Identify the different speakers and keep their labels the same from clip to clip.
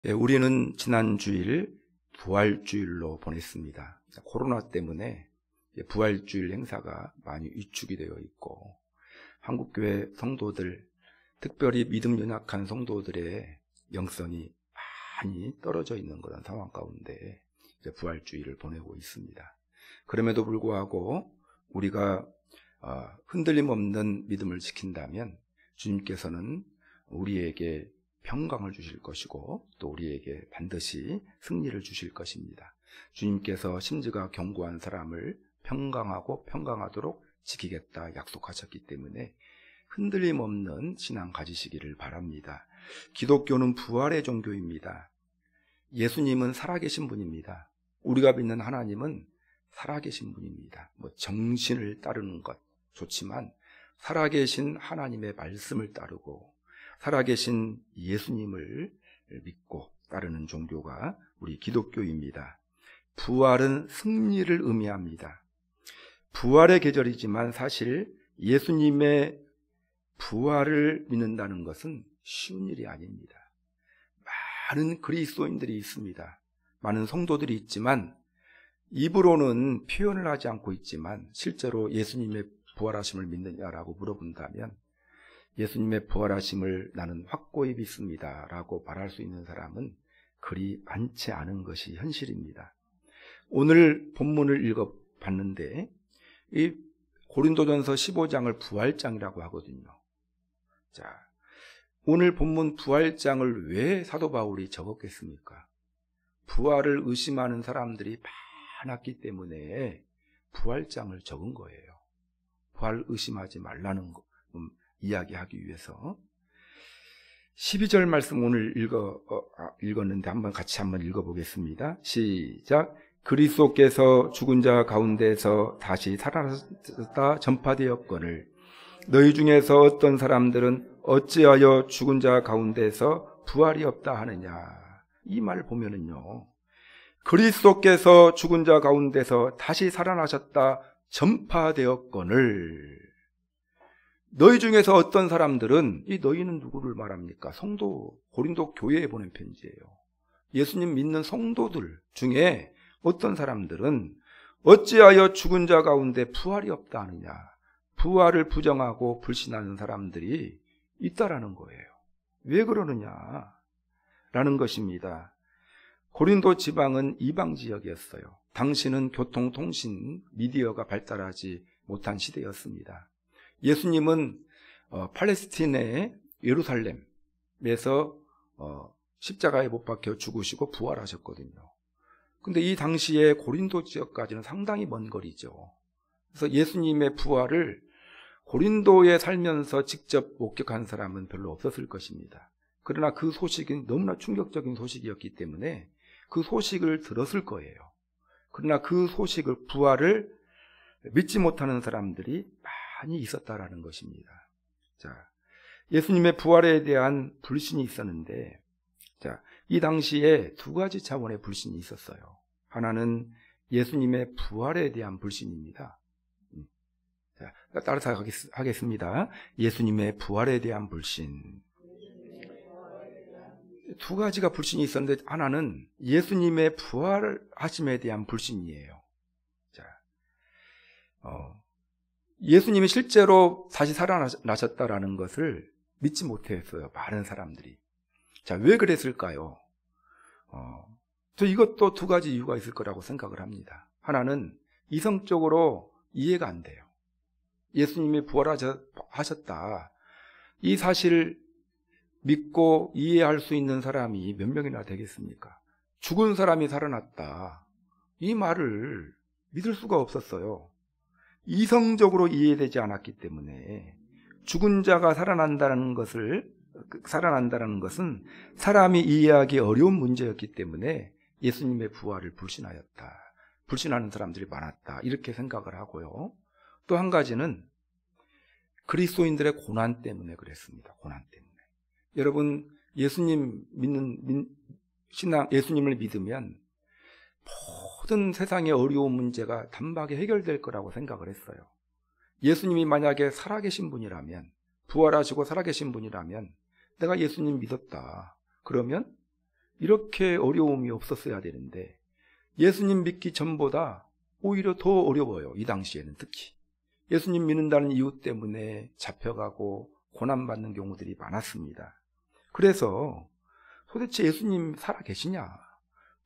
Speaker 1: 우리는 지난 주일 부활주일로 보냈습니다. 코로나 때문에 부활주일 행사가 많이 위축이 되어 있고, 한국교회 성도들, 특별히 믿음 연약한 성도들의 영성이 많이 떨어져 있는 그런 상황 가운데 부활주일을 보내고 있습니다. 그럼에도 불구하고 우리가 흔들림 없는 믿음을 지킨다면 주님께서는 우리에게 평강을 주실 것이고, 또 우리에게 반드시 승리를 주실 것입니다. 주님께서 심지가 견고한 사람을 평강하고 평강하도록 지키겠다 약속하셨기 때문에 흔들림 없는 신앙 가지시기를 바랍니다. 기독교는 부활의 종교입니다. 예수님은 살아계신 분입니다. 우리가 믿는 하나님은 살아계신 분입니다. 정신을 따르는 것 좋지만 살아계신 하나님의 말씀을 따르고 살아계신 예수님을 믿고 따르는 종교가 우리 기독교입니다. 부활은 승리를 의미합니다. 부활의 계절이지만 사실 예수님의 부활을 믿는다는 것은 쉬운 일이 아닙니다. 많은 그리스도인들이 있습니다. 많은 성도들이 있지만 입으로는 표현을 하지 않고 있지만 실제로 예수님의 부활하심을 믿느냐라고 물어본다면 예수님의 부활하심을 나는 확고히 믿습니다 라고 말할 수 있는 사람은 그리 많지 않은 것이 현실입니다. 오늘 본문을 읽어봤는데 이 고린도전서 15장을 부활장이라고 하거든요. 자, 오늘 본문 부활장을 왜 사도 바울이 적었겠습니까? 부활을 의심하는 사람들이 많았기 때문에 부활장을 적은 거예요. 부활 의심하지 말라는 거 이야기하기 위해서. 12절 말씀 오늘 읽었는데 같이 한번 읽어보겠습니다. 시작. 그리스도께서 죽은 자 가운데서 다시 살아나셨다 전파되었거늘 너희 중에서 어떤 사람들은 어찌하여 죽은 자 가운데서 부활이 없다 하느냐. 이 말을 보면은요, 그리스도께서 죽은 자 가운데서 다시 살아나셨다 전파되었거늘 너희 중에서 어떤 사람들은, 이 너희는 누구를 말합니까? 성도, 고린도 교회에 보낸 편지예요. 예수님 믿는 성도들 중에 어떤 사람들은 어찌하여 죽은 자 가운데 부활이 없다 하느냐. 부활을 부정하고 불신하는 사람들이 있다라는 거예요. 왜 그러느냐 라는 것입니다. 고린도 지방은 이방 지역이었어요. 당시는 교통, 통신, 미디어가 발달하지 못한 시대였습니다. 예수님은 팔레스틴의 예루살렘에서 십자가에 못 박혀 죽으시고 부활하셨거든요. 근데 이 당시에 고린도 지역까지는 상당히 먼 거리죠. 그래서 예수님의 부활을 고린도에 살면서 직접 목격한 사람은 별로 없었을 것입니다. 그러나 그 소식은 너무나 충격적인 소식이었기 때문에 그 소식을 들었을 거예요. 그러나 그 소식을, 부활을 믿지 못하는 사람들이 많이 있었다라는 것입니다. 자, 예수님의 부활에 대한 불신이 있었는데, 자, 이 당시에 두 가지 차원의 불신이 있었어요. 하나는 예수님의 부활에 대한 불신입니다. 자, 따라서 하겠습니다. 예수님의 부활에 대한 불신. 두 가지가 불신이 있었는데 하나는 예수님의 부활하심에 대한 불신이에요. 자, 예수님이 실제로 다시 살아나셨다라는 것을 믿지 못했어요. 많은 사람들이. 자, 왜 그랬을까요? 저 이것도 두 가지 이유가 있을 거라고 생각을 합니다. 하나는 이성적으로 이해가 안 돼요. 예수님이 부활하셨다. 이 사실을 믿고 이해할 수 있는 사람이 몇 명이나 되겠습니까? 죽은 사람이 살아났다. 이 말을 믿을 수가 없었어요. 이성적으로 이해되지 않았기 때문에 죽은 자가 살아난다는 것은 사람이 이해하기 어려운 문제였기 때문에 예수님의 부활을 불신하였다. 불신하는 사람들이 많았다. 이렇게 생각을 하고요. 또 한 가지는 그리스도인들의 고난 때문에 그랬습니다. 고난 때문에. 여러분, 예수님을 믿으면 모든 세상의 어려운 문제가 단박에 해결될 거라고 생각을 했어요. 예수님이 만약에 살아계신 분이라면, 부활하시고 살아계신 분이라면 내가 예수님 믿었다. 그러면 이렇게 어려움이 없었어야 되는데 예수님 믿기 전보다 오히려 더 어려워요. 이 당시에는 특히 예수님 믿는다는 이유 때문에 잡혀가고 고난받는 경우들이 많았습니다. 그래서 도대체 예수님 살아계시냐,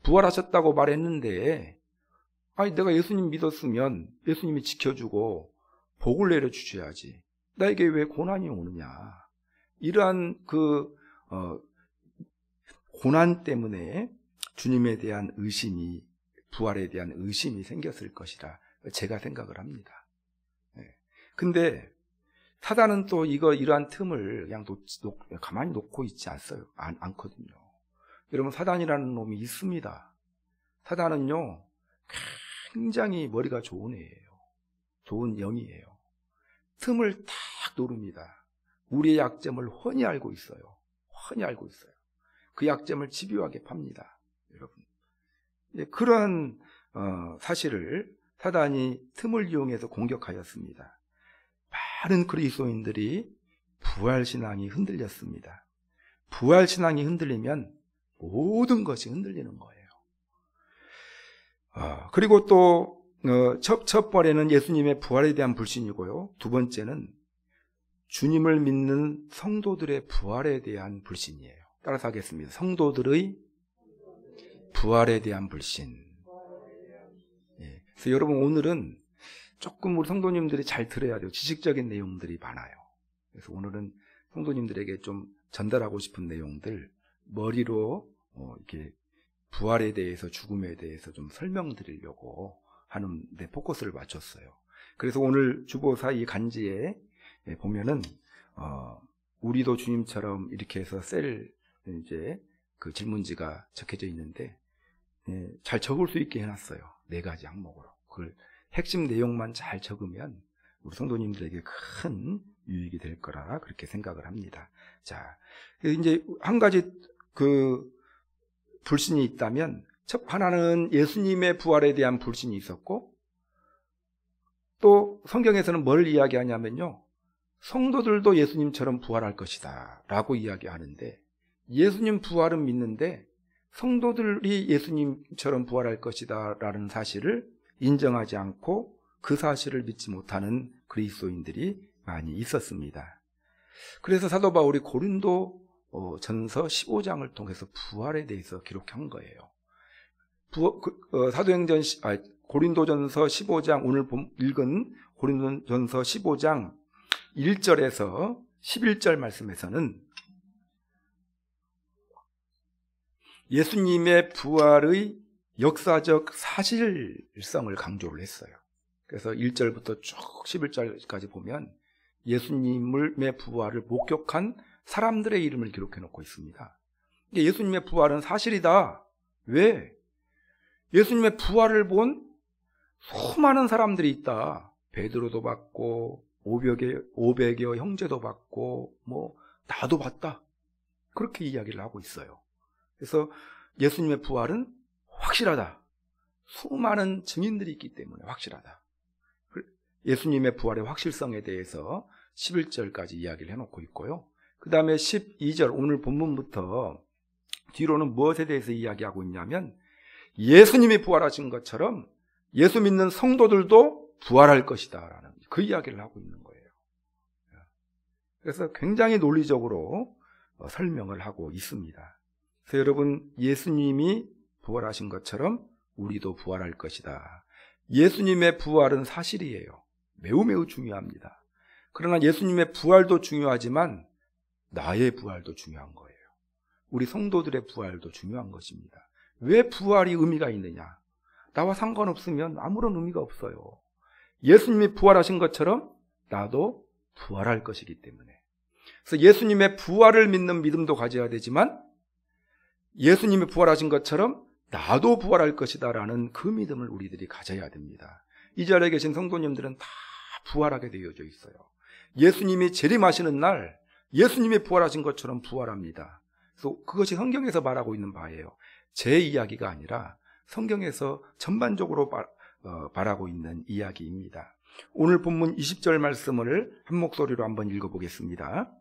Speaker 1: 부활하셨다고 말했는데 아니 내가 예수님 믿었으면 예수님이 지켜주고 복을 내려주셔야지 나에게 왜 고난이 오느냐, 이러한 고난 때문에 주님에 대한 의심이, 부활에 대한 의심이 생겼을 것이라 제가 생각을 합니다. 근데 사단은 또 이러한 틈을 그냥 가만히 놓고 있지 않거든요. 여러분, 사단이라는 놈이 있습니다. 사단은요 굉장히 머리가 좋은 애예요. 좋은 영이에요. 틈을 딱 노립니다. 우리의 약점을 훤히 알고 있어요. 훤히 알고 있어요. 그 약점을 집요하게 팝니다. 여러분, 그런 사실을 사단이 틈을 이용해서 공격하였습니다. 많은 그리스도인들이 부활신앙이 흔들렸습니다. 부활신앙이 흔들리면 모든 것이 흔들리는 거예요. 그리고 또 첫 번에는 예수님의 부활에 대한 불신이고요. 두 번째는 주님을 믿는 성도들의 부활에 대한 불신이에요. 따라서 하겠습니다. 성도들의 부활에 대한 불신. 그래서 여러분, 오늘은 조금 우리 성도님들이 잘 들어야 돼요. 지식적인 내용들이 많아요. 그래서 오늘은 성도님들에게 좀 전달하고 싶은 내용들, 머리로 이렇게 부활에 대해서, 죽음에 대해서 좀 설명드리려고 하는데 포커스를 맞췄어요. 그래서 오늘 주보사 이 간지에 보면은 우리도 주님처럼 이렇게 해서 이제 그 질문지가 적혀져 있는데 잘 적을 수 있게 해놨어요. 4가지 항목으로. 그걸 핵심 내용만 잘 적으면 우리 성도님들에게 큰 유익이 될 거라 그렇게 생각을 합니다. 자, 이제 한 가지 그 불신이 있다면, 첫 하나는 예수님의 부활에 대한 불신이 있었고, 또 성경에서는 뭘 이야기하냐면요, 성도들도 예수님처럼 부활할 것이다 라고 이야기하는데, 예수님 부활은 믿는데 성도들이 예수님처럼 부활할 것이다 라는 사실을 인정하지 않고 그 사실을 믿지 못하는 그리스도인들이 많이 있었습니다. 그래서 사도 바울이 고린도 전서 15장을 통해서 부활에 대해서 기록한 거예요. 고린도전서 15장, 오늘 읽은 고린도전서 15장 1절에서 11절 말씀에서는 예수님의 부활의 역사적 사실성을 강조를 했어요. 그래서 1절부터 쭉 11절까지 보면 예수님의 부활을 목격한 사람들의 이름을 기록해 놓고 있습니다. 예수님의 부활은 사실이다. 왜? 예수님의 부활을 본 수많은 사람들이 있다. 베드로도 봤고 500여 형제도 봤고 나도 봤다. 그렇게 이야기를 하고 있어요. 그래서 예수님의 부활은 확실하다. 수많은 증인들이 있기 때문에 확실하다. 예수님의 부활의 확실성에 대해서 11절까지 이야기를 해놓고 있고요. 그 다음에 12절, 오늘 본문부터 뒤로는 무엇에 대해서 이야기하고 있냐면 예수님이 부활하신 것처럼 예수 믿는 성도들도 부활할 것이다 라는 그 이야기를 하고 있는 거예요. 그래서 굉장히 논리적으로 설명을 하고 있습니다. 그래서 여러분, 예수님이 부활하신 것처럼 우리도 부활할 것이다. 예수님의 부활은 사실이에요. 매우 매우 중요합니다. 그러나 예수님의 부활도 중요하지만 나의 부활도 중요한 거예요. 우리 성도들의 부활도 중요한 것입니다. 왜 부활이 의미가 있느냐? 나와 상관없으면 아무런 의미가 없어요. 예수님이 부활하신 것처럼 나도 부활할 것이기 때문에. 그래서 예수님의 부활을 믿는 믿음도 가져야 되지만 예수님이 부활하신 것처럼 나도 부활할 것이다 라는 그 믿음을 우리들이 가져야 됩니다. 이 자리에 계신 성도님들은 다 부활하게 되어져 있어요. 예수님이 재림하시는 날 예수님이 부활하신 것처럼 부활합니다. 그래서 그것이 성경에서 말하고 있는 바예요. 제 이야기가 아니라 성경에서 전반적으로 말하고 있는 이야기입니다. 오늘 본문 20절 말씀을 한 목소리로 한번 읽어보겠습니다.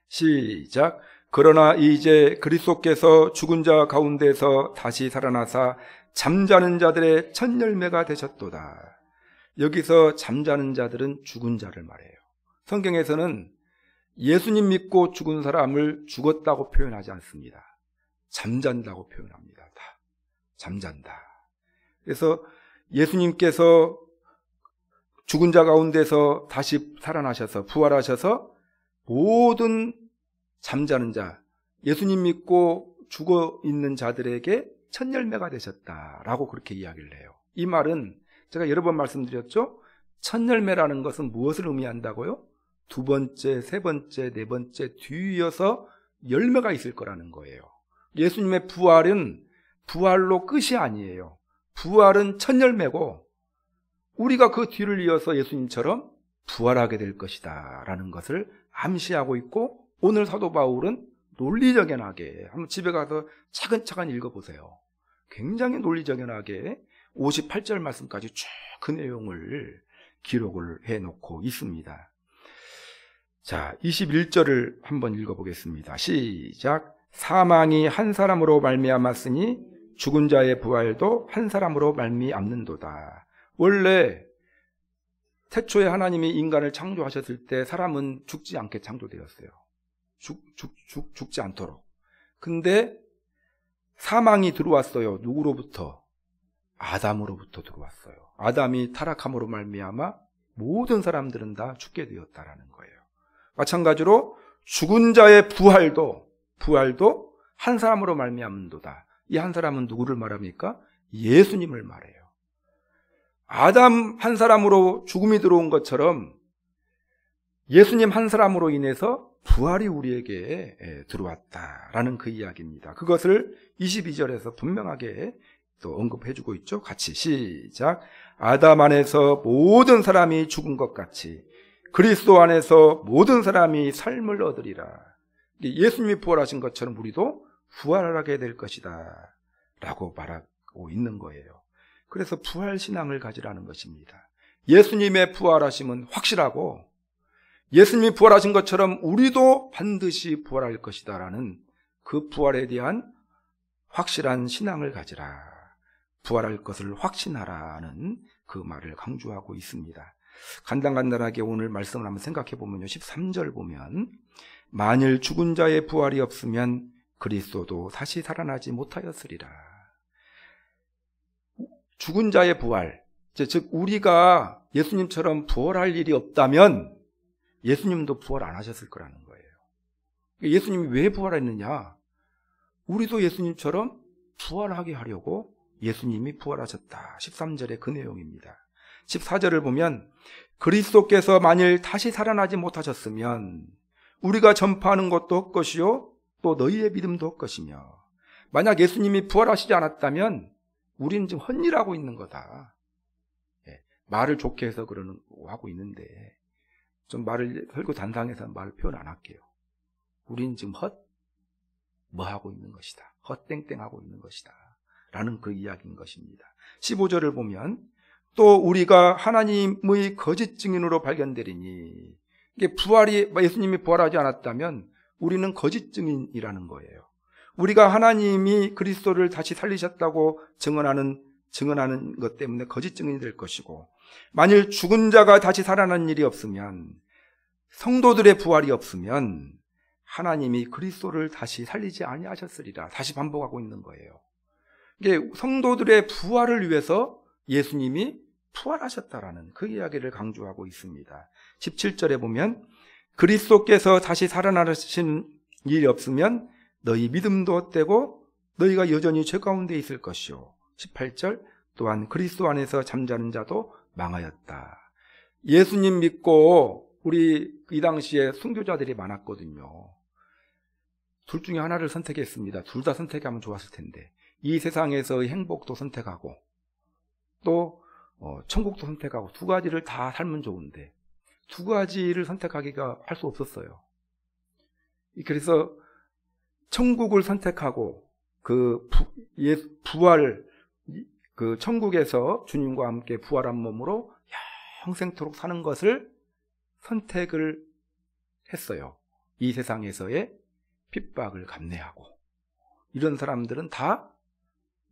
Speaker 1: 시작. 그러나 이제 그리스도께서 죽은 자 가운데서 다시 살아나사 잠자는 자들의 첫 열매가 되셨도다. 여기서 잠자는 자들은 죽은 자를 말해요. 성경에서는 예수님 믿고 죽은 사람을 죽었다고 표현하지 않습니다. 잠잔다고 표현합니다. 다 잠잔다. 그래서 예수님께서 죽은 자 가운데서 다시 살아나셔서 부활하셔서 모든 잠자는 자, 예수님 믿고 죽어 있는 자들에게 첫 열매가 되셨다라고 그렇게 이야기를 해요. 이 말은 제가 여러 번 말씀드렸죠. 첫 열매라는 것은 무엇을 의미한다고요? 두 번째, 세 번째, 네 번째 뒤이어서 열매가 있을 거라는 거예요. 예수님의 부활은 부활로 끝이 아니에요. 부활은 첫 열매고 우리가 그 뒤를 이어서 예수님처럼 부활하게 될 것이다 라는 것을 암시하고 있고, 오늘 사도 바울은 논리적연하게 한번 집에 가서 차근차근 읽어보세요. 굉장히 논리적연하게 58절 말씀까지 쭉 그 내용을 기록을 해놓고 있습니다. 자, 21절을 한번 읽어보겠습니다. 시작. 사망이 한 사람으로 말미암았으니 죽은 자의 부활도 한 사람으로 말미암는도다. 원래 태초에 하나님이 인간을 창조하셨을 때 사람은 죽지 않게 창조되었어요. 죽지 않도록. 근데 사망이 들어왔어요. 누구로부터? 아담으로부터 들어왔어요. 아담이 타락함으로 말미암아 모든 사람들은 다 죽게 되었다라는 거예요. 마찬가지로 죽은 자의 부활도 한 사람으로 말미암는도다. 이 한 사람은 누구를 말합니까? 예수님을 말해요. 아담 한 사람으로 죽음이 들어온 것처럼 예수님 한 사람으로 인해서 부활이 우리에게 들어왔다라는 그 이야기입니다. 그것을 22절에서 분명하게 또 언급해주고 있죠. 같이 시작. 아담 안에서 모든 사람이 죽은 것 같이 그리스도 안에서 모든 사람이 삶을 얻으리라. 예수님이 부활하신 것처럼 우리도 부활하게 될 것이다 라고 말하고 있는 거예요. 그래서 부활신앙을 가지라는 것입니다. 예수님의 부활하심은 확실하고 예수님이 부활하신 것처럼 우리도 반드시 부활할 것이다 라는 그 부활에 대한 확실한 신앙을 가지라. 부활할 것을 확신하라는 그 말을 강조하고 있습니다. 간단하게 오늘 말씀을 한번 생각해 보면요. 13절 보면 만일 죽은 자의 부활이 없으면 그리스도도 다시 살아나지 못하였으리라. 죽은 자의 부활, 즉 우리가 예수님처럼 부활할 일이 없다면 예수님도 부활 안 하셨을 거라는 거예요. 예수님이 왜 부활했느냐? 우리도 예수님처럼 부활하게 하려고 예수님이 부활하셨다. 13절의 그 내용입니다. 14절을 보면 그리스도께서 만일 다시 살아나지 못하셨으면 우리가 전파하는 것도 헛것이요 또 너희의 믿음도 헛것이며, 만약 예수님이 부활하시지 않았다면 우리는 지금 헛일하고 있는 거다. 말을 좋게 해서 그러는 하고 있는데 좀 말을 혈구단상해서 말을 표현 안 할게요. 우리는 지금 뭐 하고 있는 것이다. 헛땡땡하고 있는 것이다 라는 그 이야기인 것입니다. 15절을 보면 또 우리가 하나님의 거짓 증인으로 발견되리니, 이게 예수님이 부활하지 않았다면 우리는 거짓 증인이라는 거예요. 우리가 하나님이 그리스도를 다시 살리셨다고 증언하는 것 때문에 거짓 증인이 될 것이고, 만일 죽은 자가 다시 살아난 일이 없으면, 성도들의 부활이 없으면 하나님이 그리스도를 다시 살리지 아니하셨으리라. 다시 반복하고 있는 거예요. 이게 성도들의 부활을 위해서 예수님이 부활하셨다라는 그 이야기를 강조하고 있습니다. 17절에 보면 그리스도께서 다시 살아나신 일이 없으면 너희 믿음도 헛되고 너희가 여전히 죄 가운데 있을 것이요. 18절 또한 그리스도 안에서 잠자는 자도 망하였다. 예수님 믿고 우리 이 당시에 순교자들이 많았거든요. 둘 중에 하나를 선택했습니다. 둘 다 선택하면 좋았을 텐데, 이 세상에서의 행복도 선택하고 또 천국도 선택하고 두 가지를 다 살면 좋은데 두 가지를 선택하기가 할 수 없었어요. 그래서 천국을 선택하고 부활, 그 천국에서 주님과 함께 부활한 몸으로 영생토록 사는 것을 선택을 했어요. 이 세상에서의 핍박을 감내하고 이런 사람들은 다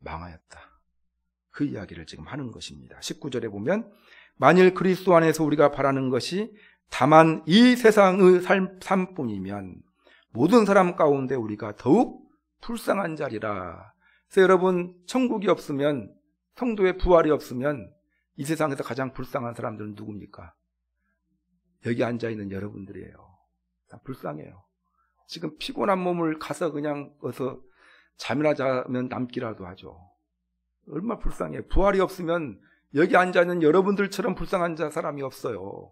Speaker 1: 망하였다. 그 이야기를 지금 하는 것입니다. 19절에 보면 만일 그리스도 안에서 우리가 바라는 것이 다만 이 세상의 삶뿐이면 모든 사람 가운데 우리가 더욱 불쌍한 자리라. 그래서 여러분, 천국이 없으면, 성도의 부활이 없으면 이 세상에서 가장 불쌍한 사람들은 누굽니까? 여기 앉아있는 여러분들이에요. 다 불쌍해요. 지금 피곤한 몸을 가서 그냥 어서 잠이나 자면 남기라도 하죠. 얼마나 불쌍해요. 부활이 없으면 여기 앉아있는 여러분들처럼 불쌍한 사람이 없어요.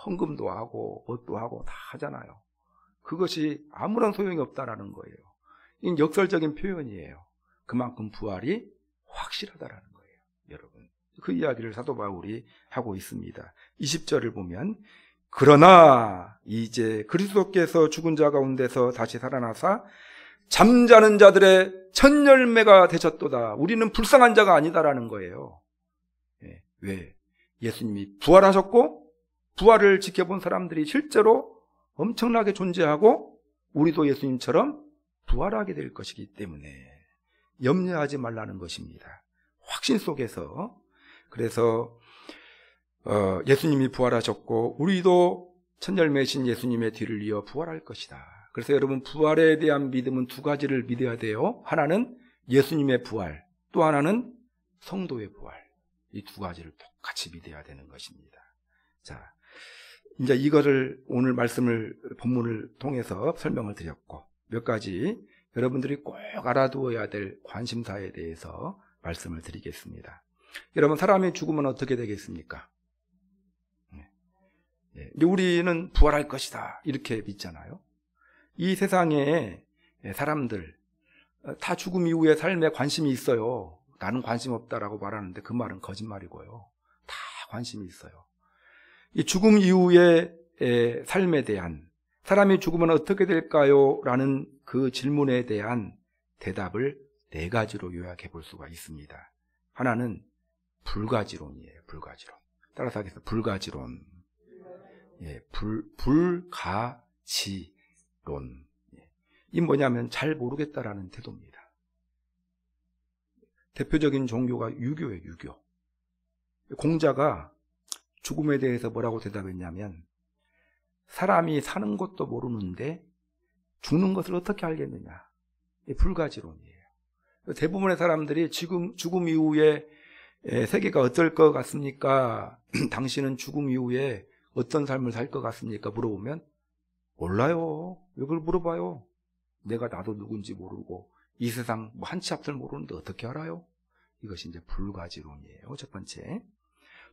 Speaker 1: 헌금도 하고 뭣도 하고 다 하잖아요. 그것이 아무런 소용이 없다라는 거예요. 이건 역설적인 표현이에요. 그만큼 부활이 확실하다라는 거예요. 여러분, 그 이야기를 사도 바울이 하고 있습니다. 20절을 보면 그러나 이제 그리스도께서 죽은 자 가운데서 다시 살아나사 잠자는 자들의 첫 열매가 되셨도다. 우리는 불쌍한 자가 아니다라는 거예요. 왜? 예수님이 부활하셨고 부활을 지켜본 사람들이 실제로 엄청나게 존재하고 우리도 예수님처럼 부활하게 될 것이기 때문에 염려하지 말라는 것입니다. 확신 속에서. 그래서 예수님이 부활하셨고 우리도 첫 열매신 예수님의 뒤를 이어 부활할 것이다. 그래서 여러분, 부활에 대한 믿음은 두 가지를 믿어야 돼요. 하나는 예수님의 부활, 또 하나는 성도의 부활. 이 두 가지를 똑같이 믿어야 되는 것입니다. 자, 이제 이거를 오늘 본문을 통해서 설명을 드렸고, 몇 가지 여러분들이 꼭 알아두어야 될 관심사에 대해서 말씀을 드리겠습니다. 여러분, 사람이 죽으면 어떻게 되겠습니까? 우리는 부활할 것이다 이렇게 믿잖아요. 이 세상에 사람들 다 죽음 이후의 삶에 관심이 있어요. 나는 관심 없다라고 말하는데 그 말은 거짓말이고요. 다 관심이 있어요. 이 죽음 이후의 삶에 대한, 사람이 죽으면 어떻게 될까요? 라는 그 질문에 대한 대답을 네 가지로 요약해 볼 수가 있습니다. 하나는 불가지론이에요. 불가지론. 따라서 하겠습니다. 불가지론. 불가지론. 이 뭐냐면 잘 모르겠다라는 태도입니다. 대표적인 종교가 유교예요. 유교. 공자가 죽음에 대해서 뭐라고 대답했냐면, 사람이 사는 것도 모르는데 죽는 것을 어떻게 알겠느냐. 불가지론이에요. 대부분의 사람들이 죽음 이후에 세계가 어떨 것 같습니까? 당신은 죽음 이후에 어떤 삶을 살 것 같습니까? 물어보면 몰라요. 왜 그걸 물어봐요? 내가 나도 누군지 모르고 이 세상 한 치 앞을 모르는데 어떻게 알아요? 이것이 이제 불가지론이에요. 첫 번째.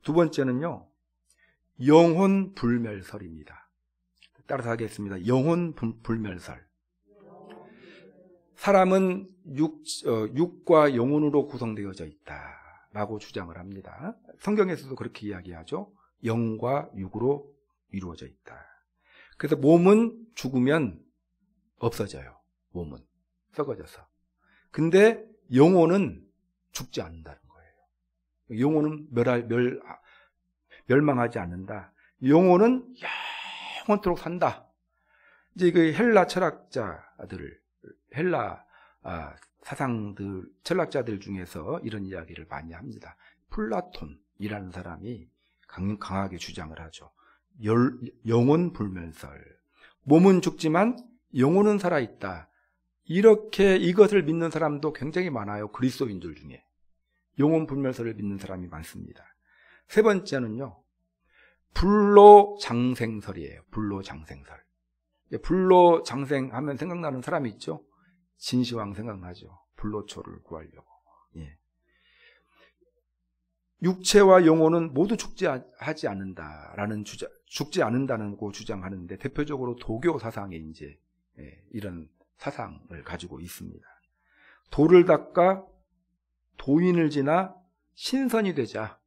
Speaker 1: 두 번째는요, 영혼 불멸설입니다. 따라서 하겠습니다. 영혼 불멸설. 사람은 육과 영혼으로 구성되어져 있다라고 주장을 합니다. 성경에서도 그렇게 이야기하죠. 영과 육으로 이루어져 있다. 그래서 몸은 죽으면 없어져요. 몸은 썩어져서. 근데 영혼은 죽지 않는다는 거예요. 영혼은 멸망하지 않는다. 영혼은 영원토록 산다. 이제 그 헬라 철학자들, 헬라 철학자들 중에서 이런 이야기를 많이 합니다. 플라톤이라는 사람이 강하게 주장을 하죠. 영혼 불멸설. 몸은 죽지만 영혼은 살아있다. 이렇게 이것을 믿는 사람도 굉장히 많아요. 그리스도인들 중에. 영혼 불멸설을 믿는 사람이 많습니다. 세 번째는요, 불로장생설이에요. 불로장생설. 불로장생하면 생각나는 사람이 있죠. 진시황 생각나죠. 불로초를 구하려고. 육체와 영혼은 모두 죽지 않는다라는 죽지 않는다고 주장하는데, 대표적으로 도교 사상에 이제 이런 사상을 가지고 있습니다. 도를 닦아 도인을 지나 신선이 되자.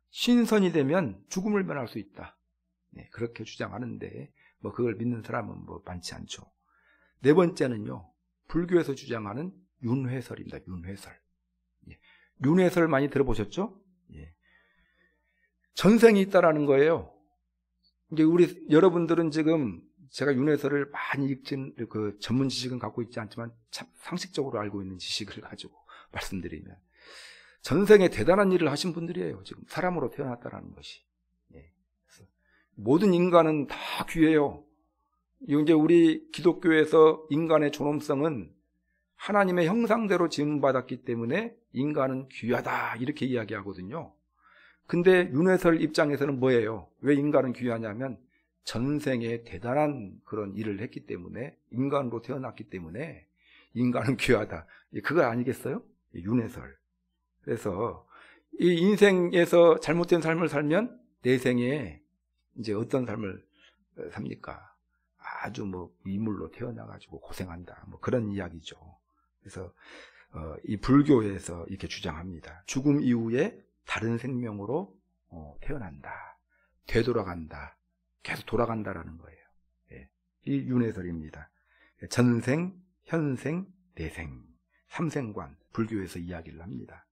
Speaker 1: 신선이 되면 죽음을 면할 수 있다. 그렇게 주장하는데 그걸 믿는 사람은 많지 않죠. 네 번째는요, 불교에서 주장하는 윤회설입니다. 윤회설. 윤회설 많이 들어보셨죠? 전생이 있다라는 거예요. 이제 여러분들은 지금 제가 윤회설을 많이 읽진 그 전문 지식은 갖고 있지 않지만 참 상식적으로 알고 있는 지식을 가지고 말씀드리면 전생에 대단한 일을 하신 분들이에요. 지금 사람으로 태어났다라는 것이. 모든 인간은 다 귀해요. 이제 우리 기독교에서 인간의 존엄성은 하나님의 형상대로 지음받았기 때문에 인간은 귀하다 이렇게 이야기하거든요. 근데 윤회설 입장에서는 뭐예요? 왜 인간은 귀하냐면 전생에 대단한 그런 일을 했기 때문에, 인간으로 태어났기 때문에 인간은 귀하다. 그거 아니겠어요? 윤회설. 그래서 이 인생에서 잘못된 삶을 살면 내생에 이제 어떤 삶을 삽니까? 아주 뭐 이물로 태어나가지고 고생한다. 뭐 그런 이야기죠. 그래서 이 불교에서 이렇게 주장합니다. 죽음 이후에 다른 생명으로 태어난다. 되돌아간다. 계속 돌아간다라는 거예요. 예. 이 윤회설입니다. 전생, 현생, 내생, 삼생관, 불교에서 이야기를 합니다.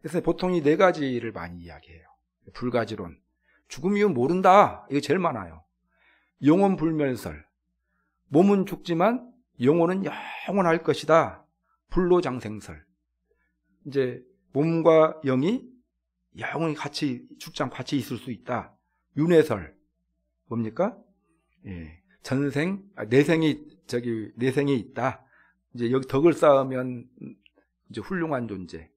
Speaker 1: 그래서 보통 이 네 가지를 많이 이야기해요. 불가지론, 죽음 이후 모른다. 이거 제일 많아요. 영혼 불멸설, 몸은 죽지만 영혼은 영원할 것이다. 불로장생설, 이제 몸과 영이 영원히 같이 죽지 않고 같이 있을 수 있다. 윤회설, 뭡니까? 예, 전생, 내생이 있다. 이제 여기 덕을 쌓으면 이제 훌륭한 존재,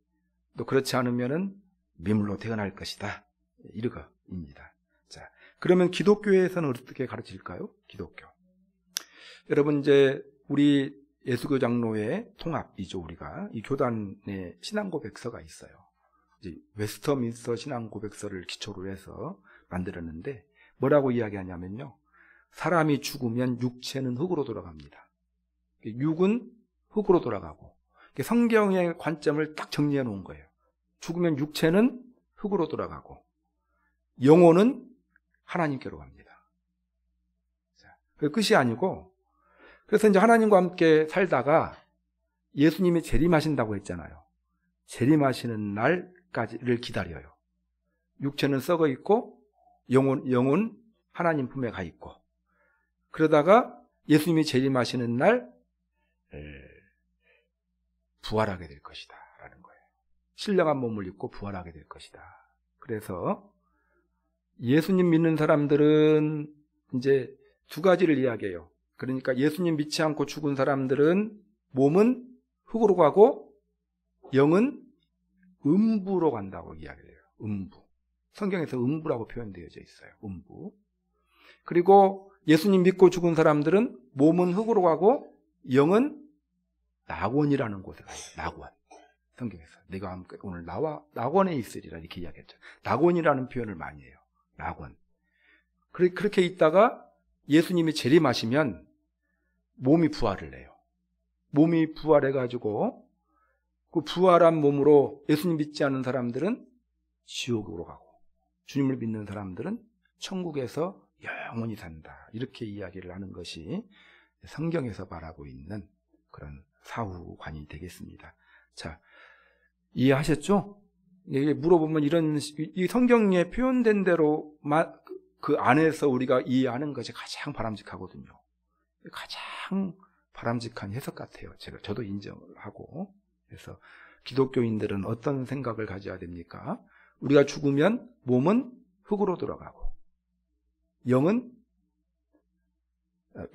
Speaker 1: 또 그렇지 않으면은 미물로 태어날 것이다. 이거입니다. 자, 그러면 기독교에서는 어떻게 가르칠까요? 기독교. 여러분, 이제 우리 예수교 장로의 통합이죠. 우리가 이 교단의 신앙고백서가 있어요. 이제 웨스터민스터 신앙고백서를 기초로 해서 만들었는데 뭐라고 이야기하냐면요, 사람이 죽으면 육체는 흙으로 돌아갑니다. 육은 흙으로 돌아가고, 성경의 관점을 딱 정리해 놓은 거예요. 죽으면 육체는 흙으로 돌아가고 영혼은 하나님께로 갑니다. 자, 그 끝이 아니고, 그래서 이제 하나님과 함께 살다가 예수님이 재림하신다고 했잖아요. 재림하시는 날까지를 기다려요. 육체는 썩어 있고 영혼 하나님 품에 가 있고, 그러다가 예수님이 재림하시는 날 부활하게 될 것이다 라는 거예요. 신령한 몸을 입고 부활하게 될 것이다. 그래서 예수님 믿는 사람들은 이제 두 가지를 이야기해요. 그러니까 예수님 믿지 않고 죽은 사람들은 몸은 흙으로 가고 영은 음부로 간다고 이야기를 해요. 음부. 성경에서 음부라고 표현되어져 있어요. 음부. 그리고 예수님 믿고 죽은 사람들은 몸은 흙으로 가고 영은 낙원이라는 곳에 가요. 낙원. 성경에서 내가 함께 오늘 나와 낙원에 있으리라 이렇게 이야기했죠. 낙원이라는 표현을 많이 해요. 낙원. 그렇게 있다가 예수님이 재림하시면 몸이 부활을 해요. 몸이 부활해가지고 그 부활한 몸으로 예수님 믿지 않는 사람들은 지옥으로 가고, 주님을 믿는 사람들은 천국에서 영원히 산다. 이렇게 이야기를 하는 것이 성경에서 말하고 있는 그런 사후관이 되겠습니다. 자, 이해하셨죠? 이게 물어보면 이 성경에 표현된 대로 그 안에서 우리가 이해하는 것이 가장 바람직하거든요. 가장 바람직한 해석 같아요. 저도 인정을 하고. 그래서 기독교인들은 어떤 생각을 가져야 됩니까? 우리가 죽으면 몸은 흙으로 돌아가고, 영은,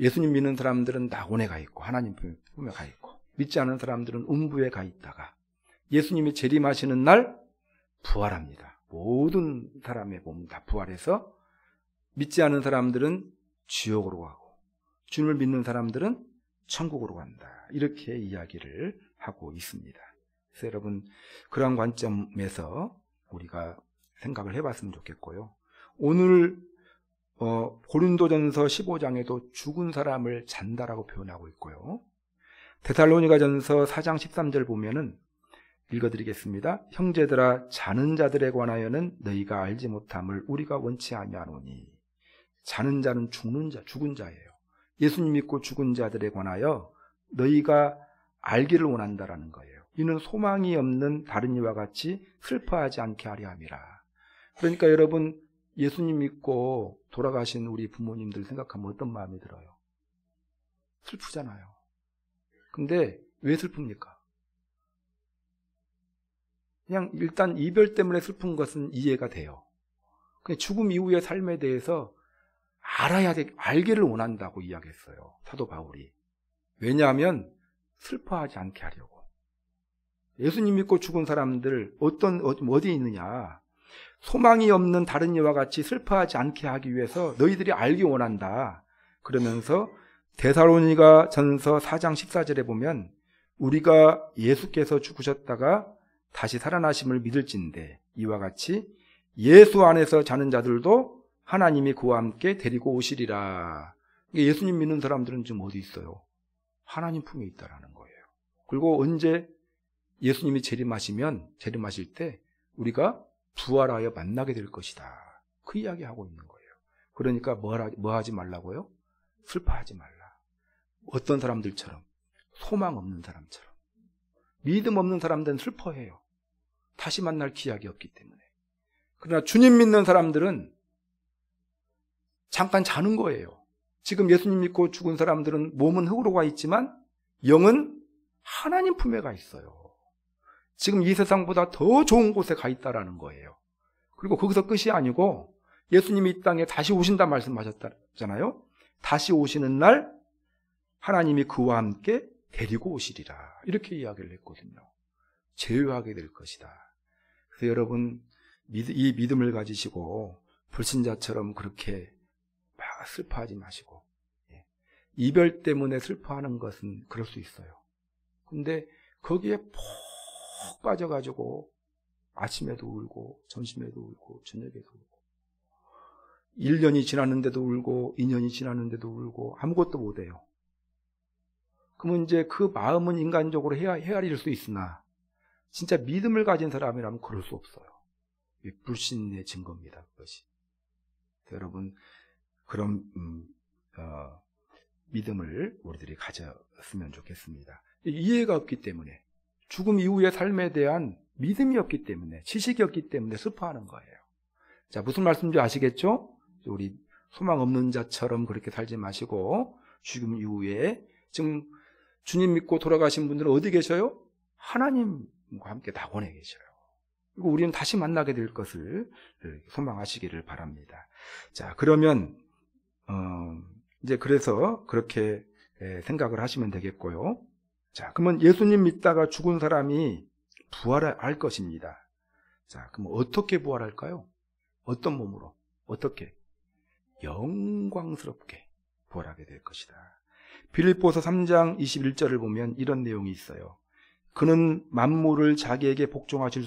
Speaker 1: 예수님 믿는 사람들은 낙원에 가 있고 하나님 품에 가 있고, 믿지 않은 사람들은 음부에 가 있다가 예수님이 재림하시는 날 부활합니다. 모든 사람의 몸 다 부활해서 믿지 않은 사람들은 지옥으로 가고 주님을 믿는 사람들은 천국으로 간다. 이렇게 이야기를 하고 있습니다. 그래서 여러분, 그러한 관점에서 우리가 생각을 해봤으면 좋겠고요. 오늘 고린도전서 15장에도 죽은 사람을 잔다라고 표현하고 있고요. 데살로니가전서 4장 13절 보면은 읽어드리겠습니다. 형제들아, 자는 자들에 관하여는 너희가 알지 못함을 우리가 원치 아니하노니. 자는 자는 죽은 자예요. 예수님 믿고 죽은 자들에 관하여 너희가 알기를 원한다라는 거예요. 이는 소망이 없는 다른 이와 같이 슬퍼하지 않게 하려 함이라. 그러니까 여러분, 예수님 믿고 돌아가신 우리 부모님들 생각하면 어떤 마음이 들어요? 슬프잖아요. 근데 왜 슬픕니까? 그냥 일단 이별 때문에 슬픈 것은 이해가 돼요. 그냥 죽음 이후의 삶에 대해서 알기를 원한다고 이야기했어요. 사도 바울이. 왜냐하면 슬퍼하지 않게 하려고. 예수님 믿고 죽은 사람들 어디에 있느냐? 소망이 없는 다른 이와 같이 슬퍼하지 않게 하기 위해서 너희들이 알기 원한다. 그러면서 데살로니가 전서 4장 14절에 보면 우리가 예수께서 죽으셨다가 다시 살아나심을 믿을진대 이와 같이 예수 안에서 자는 자들도 하나님이 그와 함께 데리고 오시리라. 예수님 믿는 사람들은 지금 어디 있어요? 하나님 품에 있다라는 거예요. 그리고 언제 예수님이 재림하실 때 우리가 부활하여 만나게 될 것이다. 그 이야기하고 있는 거예요. 그러니까 뭐 하지 말라고요? 슬퍼하지 말라. 어떤 사람들처럼, 소망 없는 사람처럼, 믿음 없는 사람들은 슬퍼해요. 다시 만날 기약이 없기 때문에. 그러나 주님 믿는 사람들은 잠깐 자는 거예요. 지금 예수님 믿고 죽은 사람들은 몸은 흙으로 가 있지만 영은 하나님 품에 가 있어요. 지금 이 세상보다 더 좋은 곳에 가 있다라는 거예요. 그리고 거기서 끝이 아니고 예수님이 이 땅에 다시 오신다 말씀하셨잖아요. 다시 오시는 날 하나님이 그와 함께 데리고 오시리라. 이렇게 이야기를 했거든요. 제외하게 될 것이다. 그래서 여러분 이 믿음을 가지시고 불신자처럼 그렇게 막 슬퍼하지 마시고, 이별 때문에 슬퍼하는 것은 그럴 수 있어요. 근데 거기에 푹 빠져가지고 아침에도 울고 점심에도 울고 저녁에도 울고 1년이 지났는데도 울고 2년이 지났는데도 울고 아무것도 못해요. 그러면 이제 그 마음은 인간적으로 헤아릴 수 있으나 진짜 믿음을 가진 사람이라면 그럴 수 없어요. 불신의 증거입니다. 그것이. 여러분 그런 믿음을 우리들이 가졌으면 좋겠습니다. 이해가 없기 때문에, 죽음 이후의 삶에 대한 믿음이 없기 때문에, 지식이 없기 때문에 슬퍼하는 거예요. 자, 무슨 말씀인지 아시겠죠? 우리 소망 없는 자처럼 그렇게 살지 마시고 죽음 이후에 지금 주님 믿고 돌아가신 분들은 어디 계셔요? 하나님과 함께 낙원에 계셔요. 그리고 우리는 다시 만나게 될 것을 소망하시기를 바랍니다. 자, 그러면 이제 그래서 그렇게 생각을 하시면 되겠고요. 자, 그러면 예수님 믿다가 죽은 사람이 부활할 것입니다. 자, 그럼 어떻게 부활할까요? 어떤 몸으로? 어떻게? 영광스럽게 부활하게 될 것이다. 빌립보서 3장 21절을 보면 이런 내용이 있어요. 그는 만물을 자기에게 복종하실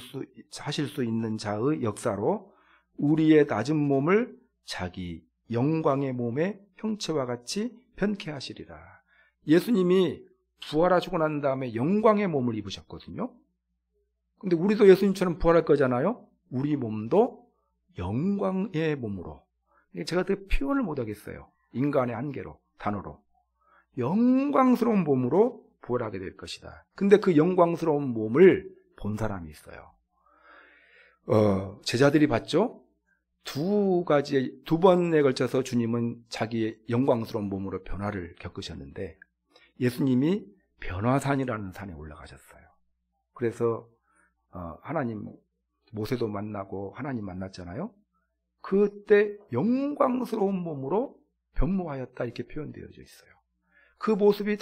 Speaker 1: 수 있는 자의 역사로 우리의 낮은 몸을 자기 영광의 몸의 형체와 같이 변케 하시리라. 예수님이 부활하시고 난 다음에 영광의 몸을 입으셨거든요. 근데 우리도 예수님처럼 부활할 거잖아요. 우리 몸도 영광의 몸으로. 제가 그 표현을 못 하겠어요. 인간의 한계로, 단어로. 영광스러운 몸으로 부활하게 될 것이다. 근데 그 영광스러운 몸을 본 사람이 있어요. 제자들이 봤죠? 두 번에 걸쳐서 주님은 자기의 영광스러운 몸으로 변화를 겪으셨는데 예수님이 변화산이라는 산에 올라가셨어요. 그래서 하나님, 모세도 만나고 하나님 만났잖아요. 그때 영광스러운 몸으로 변모하였다 이렇게 표현되어져 있어요. 그 모습이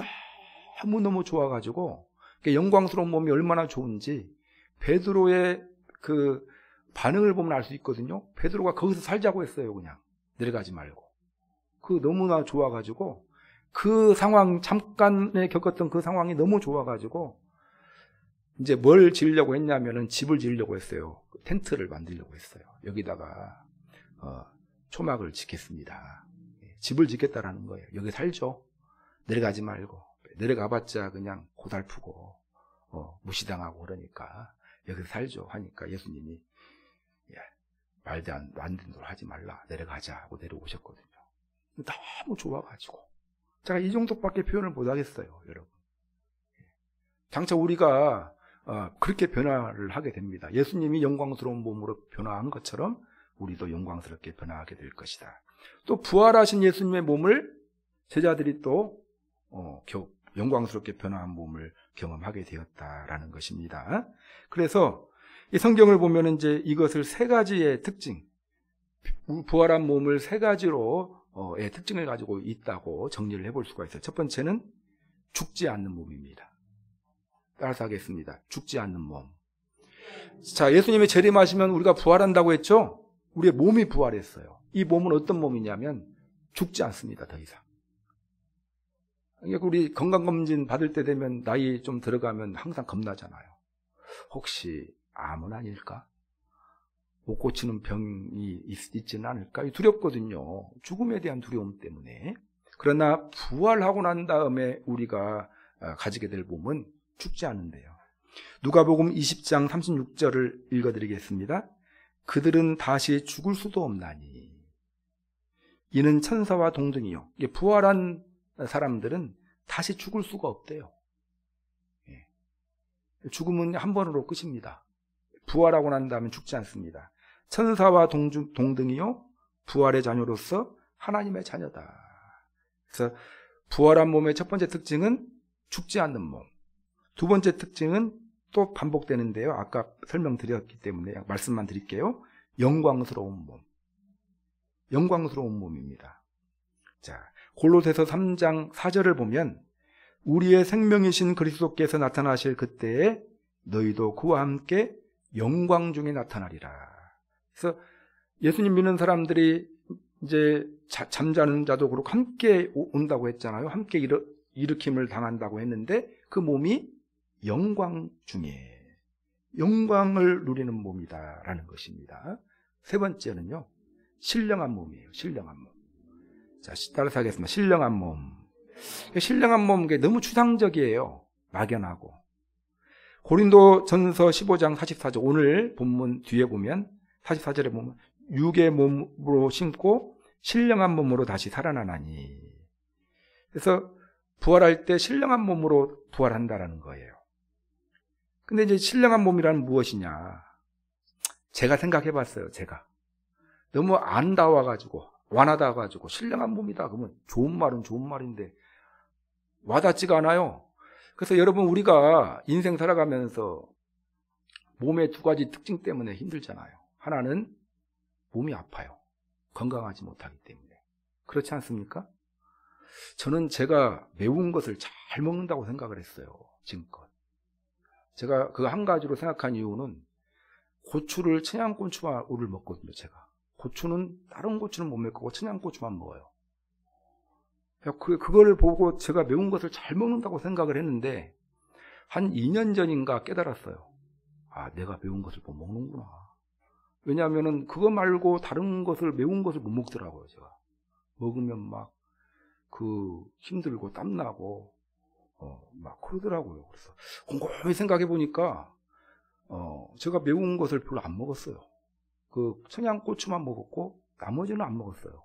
Speaker 1: 너무너무 좋아가지고 영광스러운 몸이 얼마나 좋은지 베드로의 그 반응을 보면 알 수 있거든요. 베드로가 거기서 살자고 했어요. 그냥 내려가지 말고. 그 너무나 좋아가지고 그 상황, 잠깐에 겪었던 그 상황이 너무 좋아가지고 이제 뭘 지으려고 했냐면은 집을 지으려고 했어요. 텐트를 만들려고 했어요. 여기다가 초막을 짓겠습니다. 집을 짓겠다라는 거예요. 여기 살죠. 내려가지 말고. 내려가봤자 그냥 고달프고 무시당하고 그러니까 여기서 살죠 하니까 예수님이 말도 안 되는 걸 하지 말라, 내려가자 하고 내려오셨거든요. 너무 좋아가지고 제가 이 정도밖에 표현을 못 하겠어요, 여러분. 장차 우리가 그렇게 변화를 하게 됩니다. 예수님이 영광스러운 몸으로 변화한 것처럼 우리도 영광스럽게 변화하게 될 것이다. 또 부활하신 예수님의 몸을 제자들이 또 영광스럽게 변화한 몸을 경험하게 되었다라는 것입니다. 그래서 이 성경을 보면 이제 이것을 세 가지의 특징, 부활한 몸을 세 가지로 의 특징을 가지고 있다고 정리를 해볼 수가 있어요. 첫 번째는 죽지 않는 몸입니다. 따라서 하겠습니다. 죽지 않는 몸. 자, 예수님이 재림하시면 우리가 부활한다고 했죠? 우리의 몸이 부활했어요. 이 몸은 어떤 몸이냐면 죽지 않습니다. 더 이상. 우리 건강검진 받을 때 되면 나이 좀 들어가면 항상 겁나잖아요. 혹시 암은 아닐까? 못 고치는 병이 있지는 않을까? 두렵거든요. 죽음에 대한 두려움 때문에. 그러나 부활하고 난 다음에 우리가 가지게 될 몸은 죽지 않는데요. 누가복음 20장 36절을 읽어드리겠습니다. 그들은 다시 죽을 수도 없나니 이는 천사와 동등이요. 부활한 사람들은 다시 죽을 수가 없대요. 죽음은 한 번으로 끝입니다. 부활하고 난 다음에 죽지 않습니다. 천사와 동등이요 부활의 자녀로서 하나님의 자녀다. 그래서 부활한 몸의 첫 번째 특징은 죽지 않는 몸. 두 번째 특징은 또 반복되는데요. 아까 설명드렸기 때문에 말씀만 드릴게요. 영광스러운 몸. 영광스러운 몸입니다. 자, 골로새서 3장 4절을 보면 우리의 생명이신 그리스도께서 나타나실 그때에 너희도 그와 함께 영광 중에 나타나리라. 그래서 예수님 믿는 사람들이 이제 잠자는 자도 그렇고 함께 온다고 했잖아요. 함께 일으킴을 당한다고 했는데 그 몸이 영광 중에 영광을 누리는 몸이다라는 것입니다. 세 번째는요. 신령한 몸이에요. 신령한 몸. 자, 따라서 하겠습니다. 신령한 몸. 신령한 몸, 너무 추상적이에요. 막연하고. 고린도전서 15장 44절, 오늘 본문 뒤에 보면 44절에 보면 육의 몸으로 심고 신령한 몸으로 다시 살아나나니. 그래서 부활할 때 신령한 몸으로 부활한다라는 거예요. 근데 이제 신령한 몸이란 무엇이냐? 제가 생각해 봤어요. 제가. 너무 안다워가지고 완하다가지고 신령한 몸이다 그러면 좋은 말은 좋은 말인데 와닿지가 않아요. 그래서 여러분 우리가 인생 살아가면서 몸의 두 가지 특징 때문에 힘들잖아요. 하나는 몸이 아파요. 건강하지 못하기 때문에. 그렇지 않습니까? 저는 제가 매운 것을 잘 먹는다고 생각을 했어요. 지금껏. 제가 그 한 가지로 생각한 이유는 고추를 청양고추를 먹거든요. 제가. 고추는 다른 고추는 못 먹고 청양고추만 먹어요. 그걸 보고 제가 매운 것을 잘 먹는다고 생각을 했는데 한 2년 전인가 깨달았어요. 아, 내가 매운 것을 못 먹는구나. 왜냐하면 그거 말고 다른 것을 매운 것을 못 먹더라고요. 제가 먹으면 막 힘들고 땀나고 막 그러더라고요. 그래서 곰곰이 생각해 보니까 제가 매운 것을 별로 안 먹었어요. 그 청양고추만 먹었고 나머지는 안 먹었어요.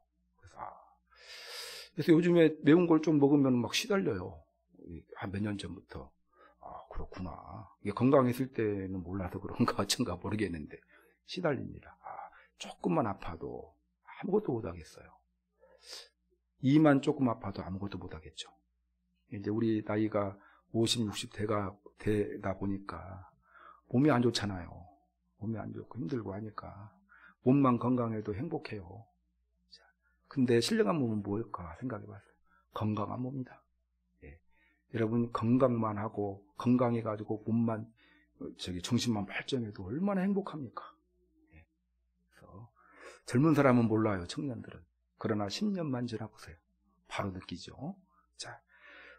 Speaker 1: 그래서 요즘에 매운 걸 좀 먹으면 막 시달려요. 한 몇 년 전부터. 아, 그렇구나. 이게 건강했을 때는 몰라서 그런가 어쩐가 모르겠는데 시달립니다. 조금만 아파도 아무것도 못하겠어요. 이만 조금 아파도 아무것도 못하겠죠. 이제 우리 나이가 50, 60 되다 보니까 몸이 안 좋잖아요. 몸이 안 좋고 힘들고 하니까 몸만 건강해도 행복해요. 근데 신령한 몸은 뭘까 생각해봤어요. 건강한 몸이다. 예. 여러분 건강만 하고 건강해가지고 몸만 정신만 발전해도 얼마나 행복합니까? 예. 그래서 젊은 사람은 몰라요. 청년들은. 그러나 10년만 지나보세요. 바로 느끼죠. 자,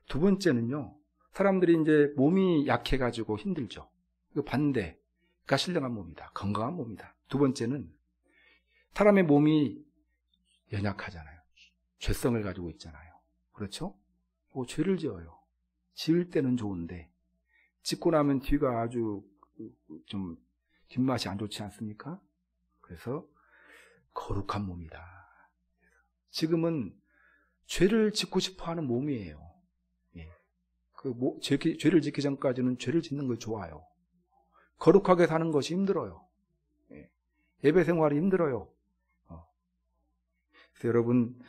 Speaker 1: 두 번째는요. 사람들이 이제 몸이 약해가지고 힘들죠. 그 반대가 신령한 몸이다. 건강한 몸이다. 두 번째는 사람의 몸이 연약하잖아요. 죄성을 가지고 있잖아요. 그렇죠? 죄를 지어요. 지을 때는 좋은데 짓고 나면 뒤가 아주 좀 뒷맛이 안 좋지 않습니까? 그래서 거룩한 몸이다. 지금은 죄를 짓고 싶어하는 몸이에요. 예. 죄를 짓기 전까지는 죄를 짓는 거 좋아요. 거룩하게 사는 것이 힘들어요. 예. 예배 생활이 힘들어요. 그래서 여러분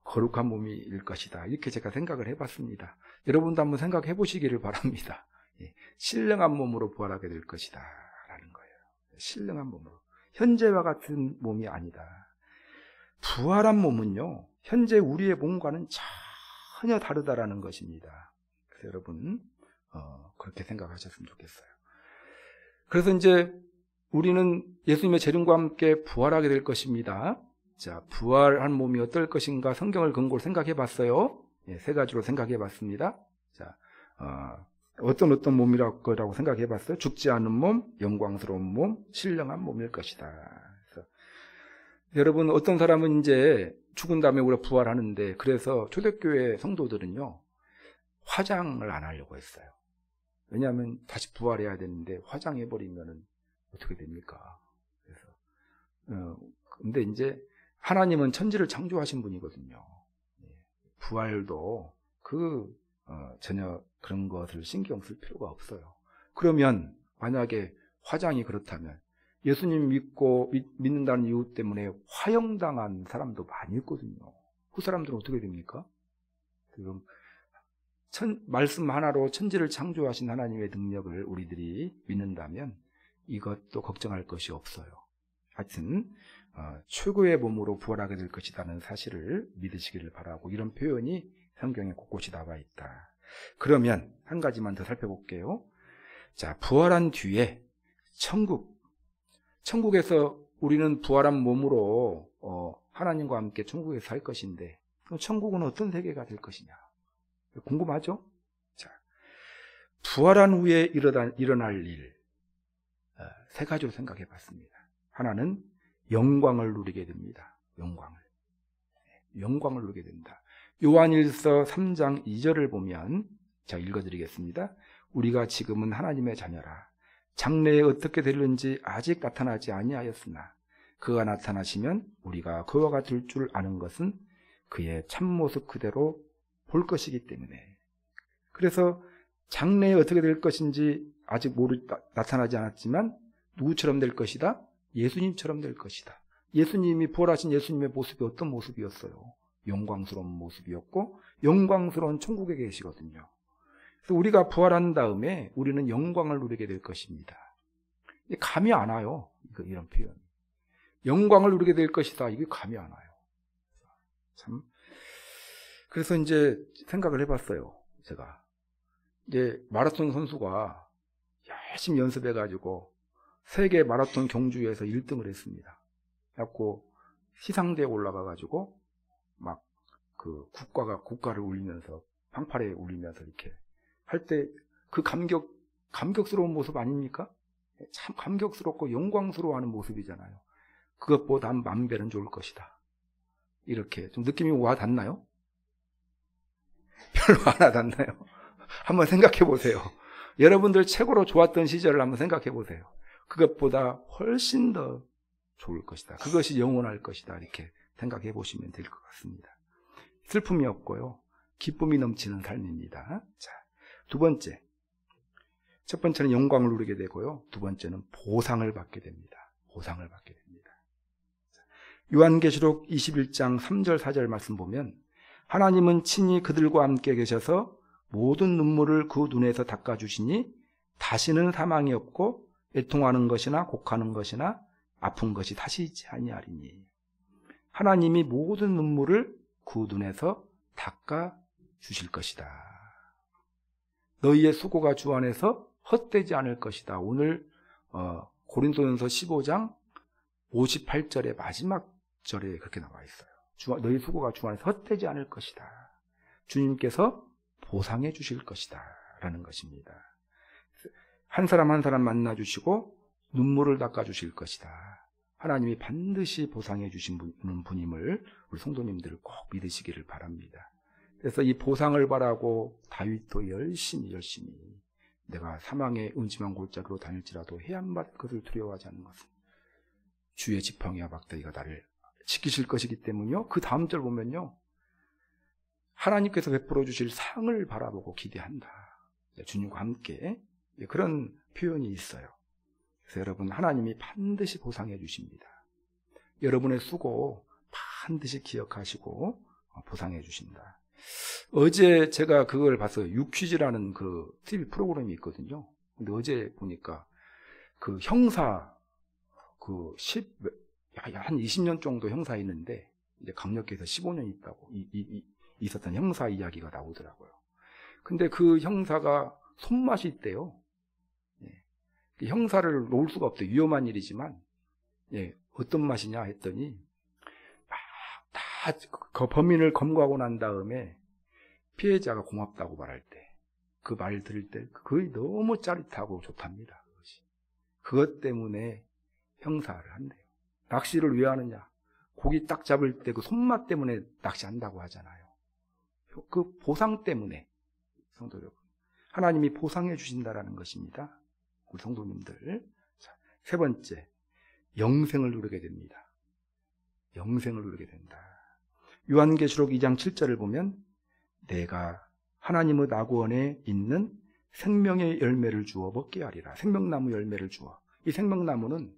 Speaker 1: 거룩한 몸일 것이다. 이렇게 제가 생각을 해봤습니다. 여러분도 한번 생각해 보시기를 바랍니다. 신령한 몸으로 부활하게 될 것이다 라는 거예요. 신령한 몸으로. 현재와 같은 몸이 아니다. 부활한 몸은요, 현재 우리의 몸과는 전혀 다르다라는 것입니다. 그래서 여러분 그렇게 생각하셨으면 좋겠어요. 그래서 이제 우리는 예수님의 재림과 함께 부활하게 될 것입니다. 자, 부활한 몸이 어떨 것인가 성경을 근거로 생각해 봤어요. 세 가지로 생각해 봤습니다. 자, 어떤 몸이라고 생각해 봤어요? 죽지 않은 몸, 영광스러운 몸, 신령한 몸일 것이다. 그래서 여러분, 어떤 사람은 이제 죽은 다음에 우리가 부활하는데, 그래서 초대교회 성도들은요, 화장을 안 하려고 했어요. 왜냐하면 다시 부활해야 되는데 화장해버리면 어떻게 됩니까? 그래서 근데 이제 하나님은 천지를 창조하신 분이거든요. 부활도 전혀 그런 것을 신경 쓸 필요가 없어요. 그러면 만약에 화장이 그렇다면 예수님 믿는다는 이유 때문에 화형당한 사람도 많이 있거든요. 그 사람들은 어떻게 됩니까? 그럼 말씀 하나로 천지를 창조하신 하나님의 능력을 우리들이 믿는다면 이것도 걱정할 것이 없어요. 하여튼 최고의 몸으로 부활하게 될 것이라는 사실을 믿으시기를 바라고, 이런 표현이 성경에 곳곳이 나와 있다. 그러면 한 가지만 더 살펴볼게요. 자, 부활한 뒤에 천국에서 우리는 부활한 몸으로 하나님과 함께 천국에서 살 것인데, 천국은 어떤 세계가 될 것이냐 궁금하죠? 자, 부활한 후에 일어날 일, 세 가지로 생각해 봤습니다. 하나는 영광을 누리게 됩니다. 영광을 누리게 된다. 요한일서 3장 2절을 보면, 자, 읽어드리겠습니다. 우리가 지금은 하나님의 자녀라. 장래에 어떻게 되는지 아직 나타나지 아니하였으나 그가 나타나시면 우리가 그와 같을 줄 아는 것은 그의 참모습 그대로 볼 것이기 때문에. 그래서 장래에 어떻게 될 것인지 아직 나타나지 않았지만 누구처럼 될 것이다? 예수님처럼 될 것이다. 예수님이 부활하신 예수님의 모습이 어떤 모습이었어요? 영광스러운 모습이었고 영광스러운 천국에 계시거든요. 그래서 우리가 부활한 다음에 우리는 영광을 누리게 될 것입니다. 감이 안 와요. 이런 표현. 영광을 누리게 될 것이다. 이게 감이 안 와요. 참. 그래서 이제 생각을 해봤어요. 제가 이제 마라톤 선수가 열심히 연습해가지고 세계 마라톤 경주에서 1등을 했습니다. 그래갖고 시상대에 올라가가지고 막 국가를 울리면서 방파레 울리면서 이렇게 할 때 그 감격스러운 모습 아닙니까? 참 감격스럽고 영광스러워하는 모습이잖아요. 그것보다 한 10,000배는 좋을 것이다. 이렇게 좀 느낌이 와 닿나요? 별로 안 와닿나요? 한번 생각해 보세요. 여러분들 최고로 좋았던 시절을 한번 생각해 보세요. 그것보다 훨씬 더 좋을 것이다. 그것이 영원할 것이다. 이렇게 생각해 보시면 될 것 같습니다. 슬픔이 없고요, 기쁨이 넘치는 삶입니다. 자, 두 번째. 첫 번째는 영광을 누리게 되고요, 두 번째는 보상을 받게 됩니다. 보상을 받게 됩니다. 요한계시록 21장 3절 4절 말씀 보면, 하나님은 친히 그들과 함께 계셔서 모든 눈물을 그 눈에서 닦아주시니 다시는 사망이 없고 애통하는 것이나 곡하는 것이나 아픈 것이 다시 있지 아니하리니. 하나님이 모든 눈물을 그 눈에서 닦아주실 것이다. 너희의 수고가 주 안에서 헛되지 않을 것이다. 오늘 고린도전서 15장 58절의 마지막 절에 그렇게 나와 있어요. 너희 수고가 주 안에서 헛되지 않을 것이다. 주님께서 보상해 주실 것이다 라는 것입니다. 한 사람 한 사람 만나주시고 눈물을 닦아주실 것이다. 하나님이 반드시 보상해 주시는 분임을 우리 성도님들 꼭 믿으시기를 바랍니다. 그래서 이 보상을 바라고 다윗도 열심히 내가 사망의 음침한 골짜기로 다닐지라도 해안받을 것을 두려워하지 않는 것은 주의 지팡이와 막대기가 나를 지키실 것이기 때문이요. 그 다음 절 보면요, 하나님께서 베풀어 주실 상을 바라보고 기대한다. 주님과 함께 그런 표현이 있어요. 그래서 여러분, 하나님이 반드시 보상해 주십니다. 여러분의 수고 반드시 기억하시고 보상해 주신다. 어제 제가 그걸 봤어요. 유퀴즈라는 그 TV 프로그램이 있거든요. 근데 어제 보니까 그 형사 한 20년 정도 형사 있는데 이제 강력해서 15년 있다고 있었던 형사 이야기가 나오더라고요. 근데 그 형사가 손맛이 있대요. 예. 형사를 놓을 수가 없대요. 위험한 일이지만 예. 어떤 맛이냐 했더니 다 그 범인을 검거하고 난 다음에 피해자가 고맙다고 말할 때, 그 말 들을 때 그게 너무 짜릿하고 좋답니다. 그것 때문에 형사를 한대요. 낚시를 왜 하느냐? 고기 딱 잡을 때 그 손맛 때문에 낚시한다고 하잖아요. 그 보상 때문에. 성도 여러분, 하나님이 보상해 주신다라는 것입니다. 우리 성도님들. 자, 세 번째, 영생을 누리게 됩니다. 영생을 누리게 된다. 요한계시록 2장 7절을 보면 내가 하나님의 낙원에 있는 생명의 열매를 주어 먹게 하리라. 생명나무 열매를 주어. 이 생명나무는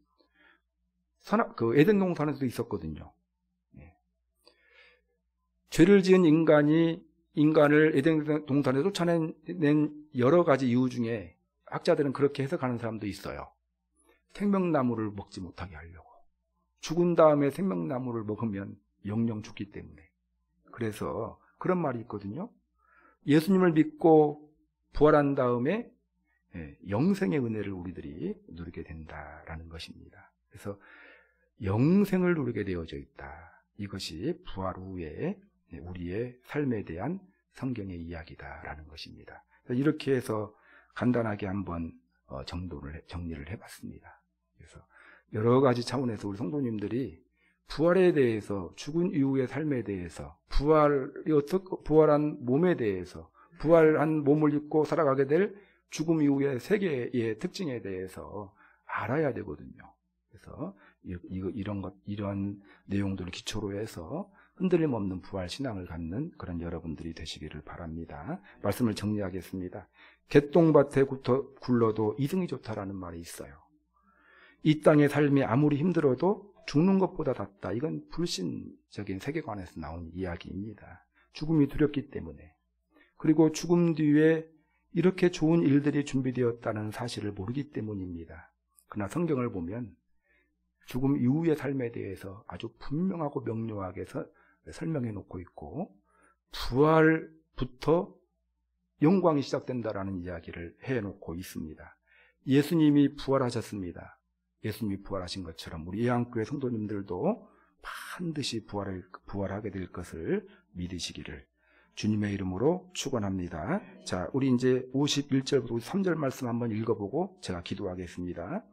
Speaker 1: 그 에덴 동산에도 있었거든요. 네. 죄를 지은 인간을 에덴 동산에 쫓아낸 여러 가지 이유 중에 학자들은 그렇게 해석하는 사람도 있어요. 생명나무를 먹지 못하게 하려고. 죽은 다음에 생명나무를 먹으면 영영 죽기 때문에. 그래서 그런 말이 있거든요. 예수님을 믿고 부활한 다음에 영생의 은혜를 우리들이 누리게 된다라는 것입니다. 그래서 영생을 누리게 되어져 있다. 이것이 부활 후에 우리의 삶에 대한 성경의 이야기다라는 것입니다. 이렇게 해서 간단하게 한번 정리를 해봤습니다. 그래서 여러 가지 차원에서 우리 성도님들이 부활에 대해서, 죽은 이후의 삶에 대해서, 부활한 몸에 대해서, 부활한 몸을 입고 살아가게 될 죽음 이후의 세계의 특징에 대해서 알아야 되거든요. 그래서 이런 내용들을 기초로 해서 흔들림 없는 부활 신앙을 갖는 그런 여러분들이 되시기를 바랍니다. 말씀을 정리하겠습니다. 개똥밭에 굴러도 이승이 좋다라는 말이 있어요. 이 땅의 삶이 아무리 힘들어도 죽는 것보다 낫다. 이건 불신적인 세계관에서 나온 이야기입니다. 죽음이 두렵기 때문에. 그리고 죽음 뒤에 이렇게 좋은 일들이 준비되었다는 사실을 모르기 때문입니다. 그러나 성경을 보면 죽음 이후의 삶에 대해서 아주 분명하고 명료하게 설명해 놓고 있고, 부활부터 영광이 시작된다라는 이야기를 해 놓고 있습니다. 예수님이 부활하셨습니다. 예수님이 부활하신 것처럼 우리 예한교회 성도님들도 반드시 부활하게 될 것을 믿으시기를 주님의 이름으로 축원합니다. 자, 우리 이제 51절부터 53절 말씀 한번 읽어보고 제가 기도하겠습니다.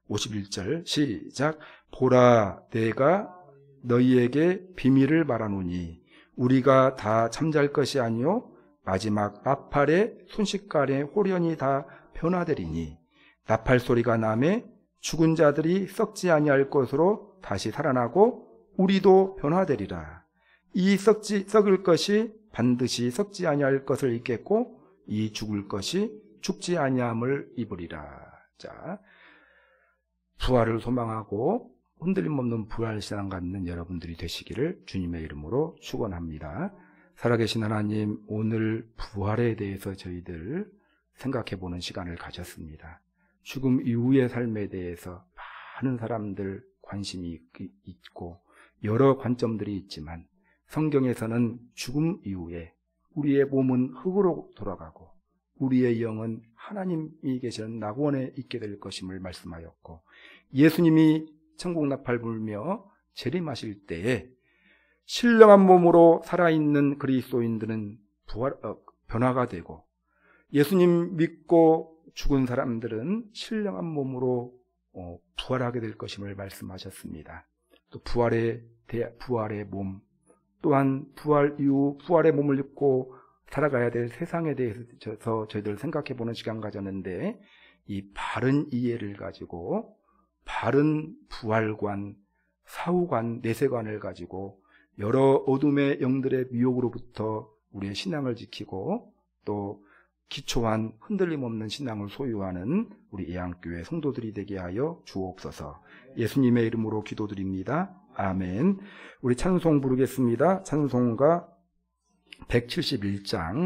Speaker 1: 51절 시작. 보라, 내가 너희에게 비밀을 말하노니 우리가 다 잠잘 것이 아니요 마지막 나팔의 순식간에 홀연히 다 변화되리니 나팔 소리가 나매 죽은 자들이 썩지 아니할 것으로 다시 살아나고 우리도 변화되리라. 이 썩을 것이 반드시 썩지 아니할 것을 입겠고 이 죽을 것이 죽지 아니함을 입으리라. 자, 부활을 소망하고 흔들림 없는 부활 신앙 갖는 여러분들이 되시기를 주님의 이름으로 축원합니다. 살아계신 하나님, 오늘 부활에 대해서 저희들 생각해보는 시간을 가졌습니다. 죽음 이후의 삶에 대해서 많은 사람들 관심이 있고 여러 관점들이 있지만 성경에서는 죽음 이후에 우리의 몸은 흙으로 돌아가고 우리의 영은 하나님이 계시는 낙원에 있게 될 것임을 말씀하였고, 예수님이 천국 나팔 불며 재림하실 때에 신령한 몸으로 살아있는 그리스도인들은 변화가 되고, 예수님 믿고 죽은 사람들은 신령한 몸으로 부활하게 될 것임을 말씀하셨습니다. 또 부활의 몸, 또한 부활 이후 부활의 몸을 입고 살아가야 될 세상에 대해서 저희들 생각해보는 시간 가졌는데, 이 바른 이해를 가지고 바른 부활관, 사후관, 내세관을 가지고 여러 어둠의 영들의 미혹으로부터 우리의 신앙을 지키고 또 기초한 흔들림 없는 신앙을 소유하는 우리 예한교회 성도들이 되게 하여 주옵소서. 예수님의 이름으로 기도드립니다. 아멘. 우리 찬송 부르겠습니다. 찬송가 171장